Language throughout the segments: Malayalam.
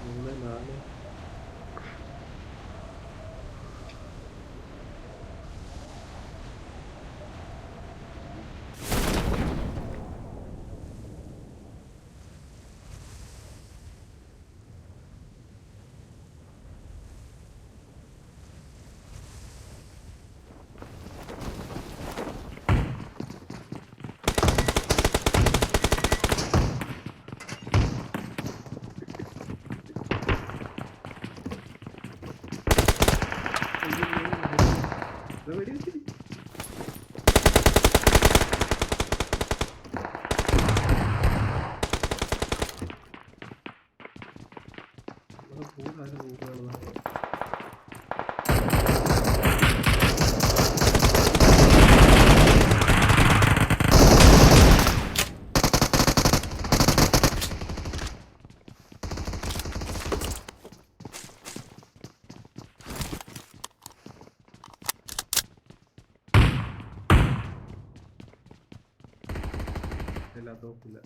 മൂന്ന് നാല് വെടി വെച്ചിട്ട് കൂടുതലാണ് കൂടുതലാണ്. ഇല്ല തോക്കില്ല.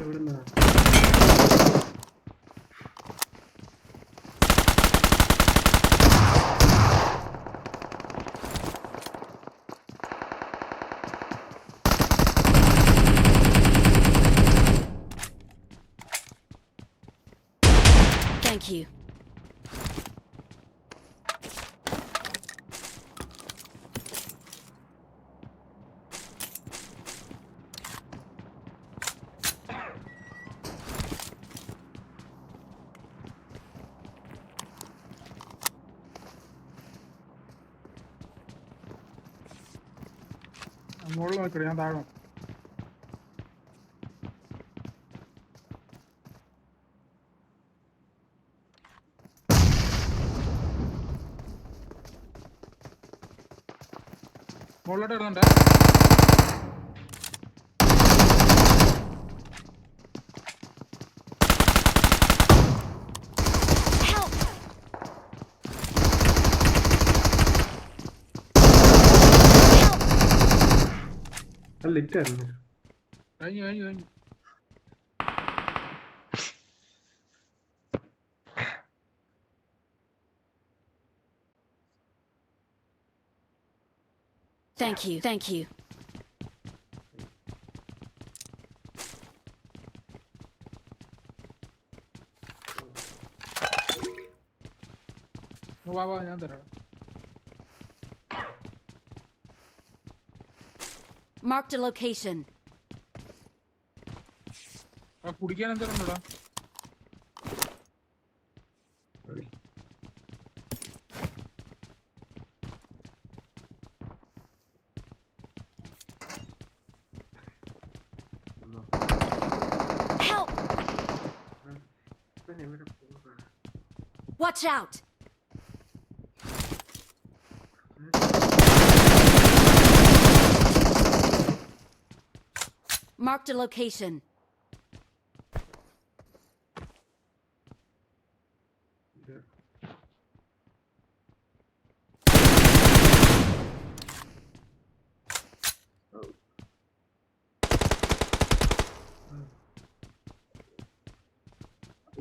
എവിടുന്നാ? Thank you. മുകളിൽ നോക്കട്ടെ, ഞാൻ താഴെ മുകളിലോട്ട് ഇടുന്നുണ്ട്. Help! അത് ലിറ്റായിരുന്നു. കഴിഞ്ഞു കഴിഞ്ഞു കഴിഞ്ഞു. Thank you. Thank you. വാ വാ, ഞാൻ തരാം. Marked a location. കുടിക്കാൻ എന്തെങ്കിലും ഉണ്ടോടാ? Help! എവിടെ പോകാ? Watch out! Marked a location.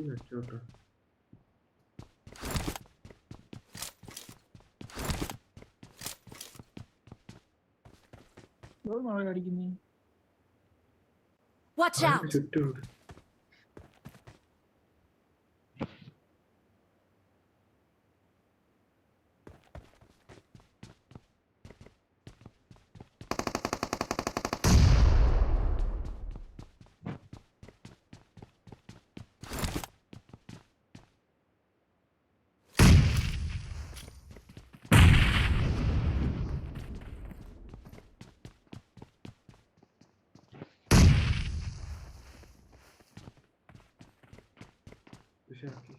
വെച്ചോട്ടെ. മഴ അടിക്കുന്നേ. Watch out! ചുറ്റുമുണ്ട്. ഫിനിഷാക്കി.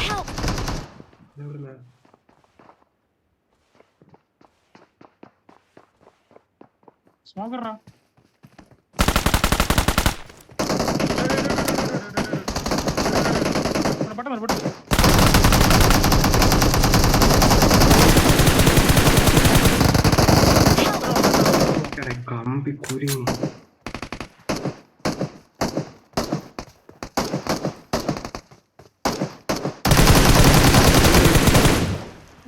Help! എവിടുന്നാ? സ്മോക്ക് ഇടറാ. പെട്ടെന്ന് പെട്ടെന്ന്. എടാ, കമ്പി കുരുങ്ങി.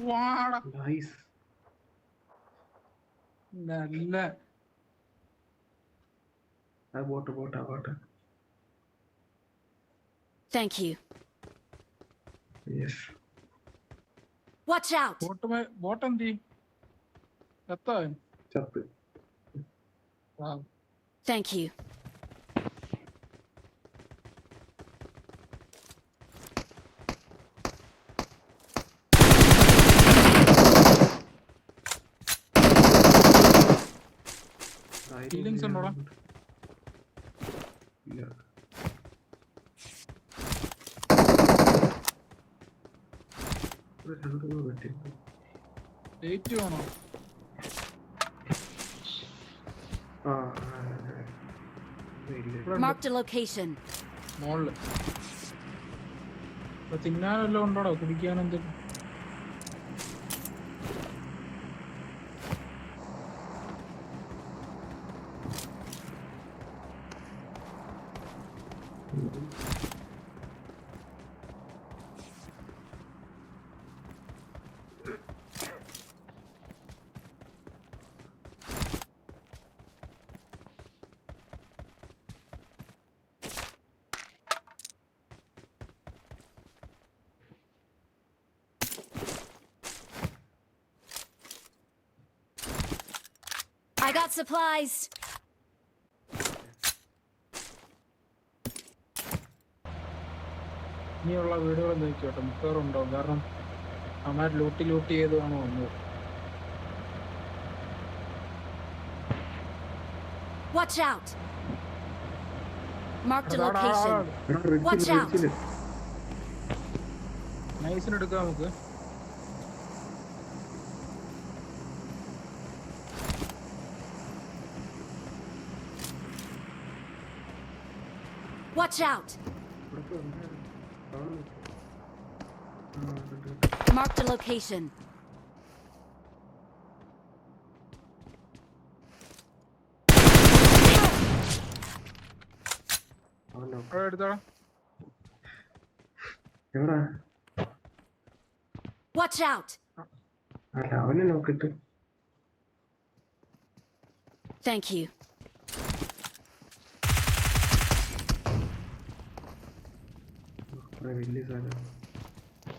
വാടാ. നൈസ്. നല്ല ആ boat. Thank you. Yes. Watch out! Boat എന്തി എത്താ. ചത്ത്. Thank you. Feelings ഉണ്ടോടാ? ഇല്ല. രണ്ടു പറ്റി. ഡേറ്റ് വേണോ? Marked a location. മോളില് തിന്നാനെല്ലാം ഉണ്ടോടാ? കുടിക്കാൻ എന്തെങ്കിലും? I got supplies. ഇനിയുള്ള വീടുകൾ നോക്കിയോട്ടെ, മിക്കവാറും ഉണ്ടാവും. കാരണം അമാർ ലൂട്ടി ചെയ്താണ് വന്നത്. Watch out! Marked a location. Watch out! നൈസിന് എടുക്കാം നമുക്ക്. Watch out! Marked a location. എടുത്തോളാം. എവിടാ? Watch out! അല്ല, അവനെ നോക്കിട്ട്. Thank you. വലിയ സാധനം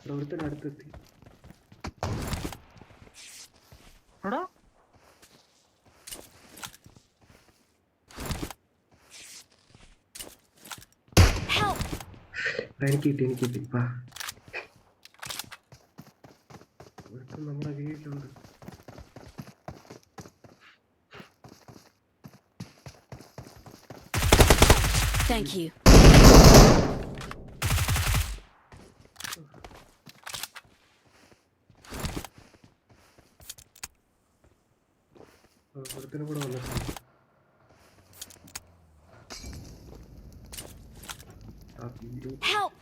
പ്രവർത്തനടുത്തെത്തി. എടാ Help! എനിക്ക് കിട്ടി. നമ്മുടെ വീട്ടിലുണ്ട്. Thank you. ഒരുത്തനും കൂടെ വന്നിട്ടുണ്ട്. Help!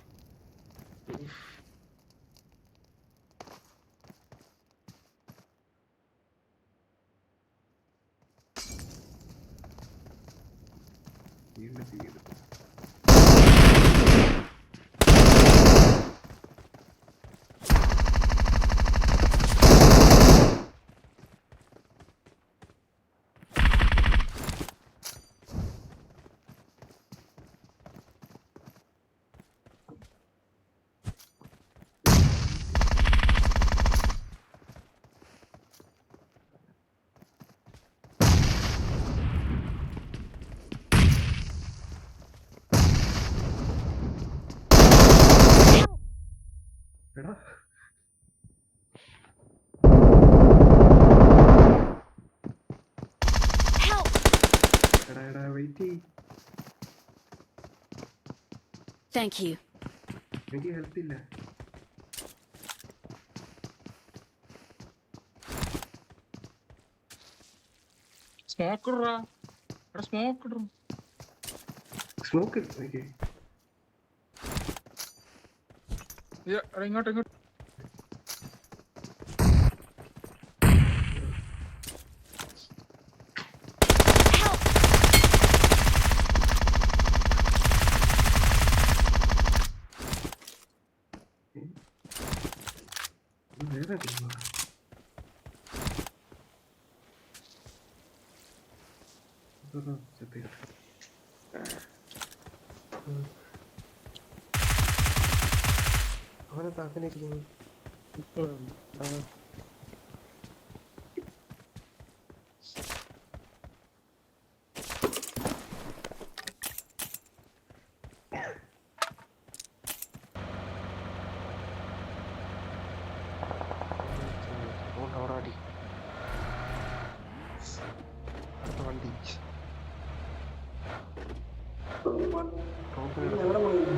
എടാ Help! എടാ എടാ വെയിറ്റ് ചെയ്യ്. Thank you. എനിക്ക് ഹെൽത്ത് ഇല്ല. സ്മോക്ക് ഇടറാ. എടാ സ്മോക്ക് ഇടറും. സ്മോക്ക് എനിക്ക് ഇങ്ങോട്ട് ഇങ്ങോട്ട്. Help! ഇത് വേറെ ടീമാ. സെറ്റ് ചെയ്യട്ടെ. അവനെ താക്കനിരിക്കുന്നു. അവിടെ വണ്ടി